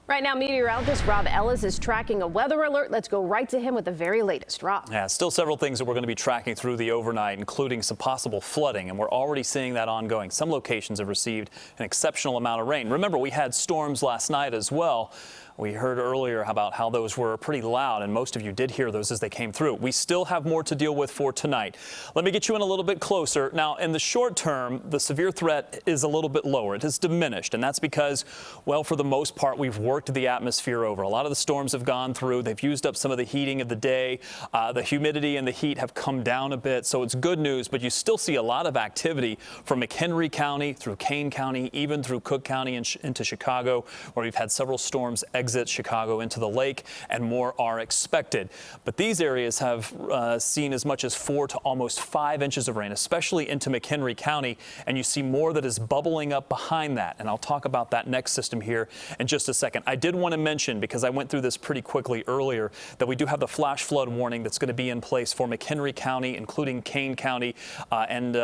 Right now, meteorologist Robb Ellis is tracking a weather alert. Let's go right to him with the very latest. Rob. Yeah, still several things that we're going to be tracking through the overnight, including some possible flooding, and we're already seeing that ongoing. Some locations have received an exceptional amount of rain. Remember, we had storms last night as well. We heard earlier about how those were pretty loud, and most of you did hear those as they came through. We still have more to deal with for tonight. Let me get you in a little bit closer. Now, in the short term, the severe threat is a little bit lower. It has diminished, and that's because, well, for the most part, we've worked the atmosphere over. A lot of the storms have gone through. They've used up some of the heating of the day. The humidity and the heat have come down a bit, so it's good news, but you still see a lot of activity from McHenry County through Kane County, even through Cook County and into Chicago, where we've had several storms exit Chicago into the lake, and more are expected. But these areas have seen as much as 4 to almost 5 inches of rain, especially into McHenry County, and you see more that is bubbling up behind that. And I'll talk about that next system here in just a second. I did want to mention, because I went through this pretty quickly earlier, that we do have the flash flood warning that's going to be in place for McHenry County, including Kane County and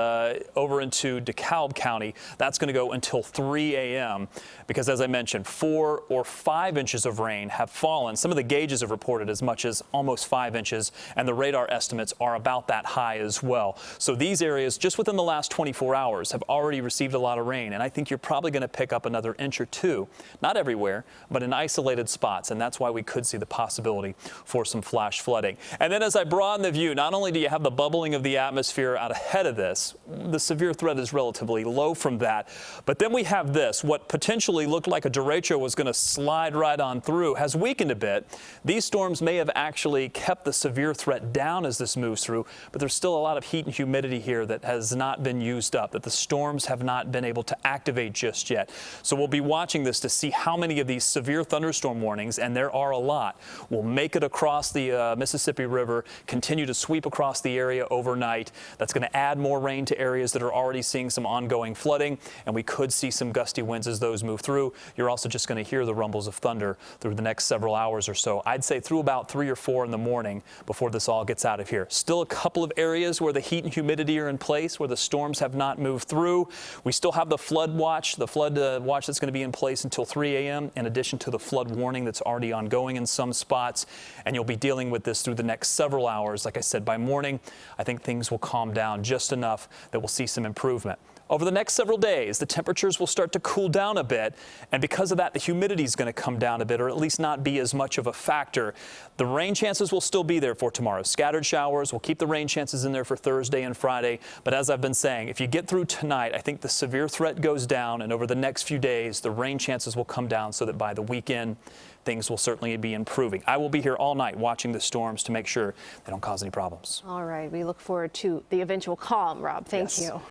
over into DeKalb County. That's going to go until 3 a.m. because, as I mentioned, 4 or 5 inches of rain have fallen. Some of the gauges have reported as much as almost 5 inches, and the radar estimates are about that high as well. So these areas, just within the last 24 hours, have already received a lot of rain, and I think you're probably going to pick up another inch or two. Not everywhere, but in isolated spots, and that's why we could see the possibility for some flash flooding. And then as I broaden the view, not only do you have the bubbling of the atmosphere out ahead of this, the severe threat is relatively low from that, but then we have this, what potentially looked like a derecho was going to slide right on through, has weakened a bit. These storms may have actually kept the severe threat down as this moves through, but there's still a lot of heat and humidity here that has not been used up, that the storms have not been able to activate just yet. So we'll be watching this to see how many of these severe thunderstorm warnings, and there are a lot, will make it across the Mississippi River, continue to sweep across the area overnight. That's going to add more rain to areas that are already seeing some ongoing flooding, and we could see some gusty winds as those move through. You're also just going to hear the rumbles of thunder through the next several hours or so. I'd say through about 3 or 4 in the morning before this all gets out of here. Still a couple of areas where the heat and humidity are in place, where the storms have not moved through. We still have the flood watch, that's going to be in place until 3 a.m. in addition to the flood warning that's already ongoing in some spots. And you'll be dealing with this through the next several hours. Like I said, by morning, I think things will calm down just enough that we'll see some improvement. Over the next several days, the temperatures will start to cool down a bit, and because of that, the humidity is going to come down a bit, or at least not be as much of a factor. The rain chances will still be there for tomorrow. Scattered showers, we'll keep the rain chances in there for Thursday and Friday, but as I've been saying, if you get through tonight, I think the severe threat goes down, and over the next few days, the rain chances will come down so that by the weekend, things will certainly be improving. I will be here all night watching the storms to make sure they don't cause any problems. All right, we look forward to the eventual calm, Rob. Thank you.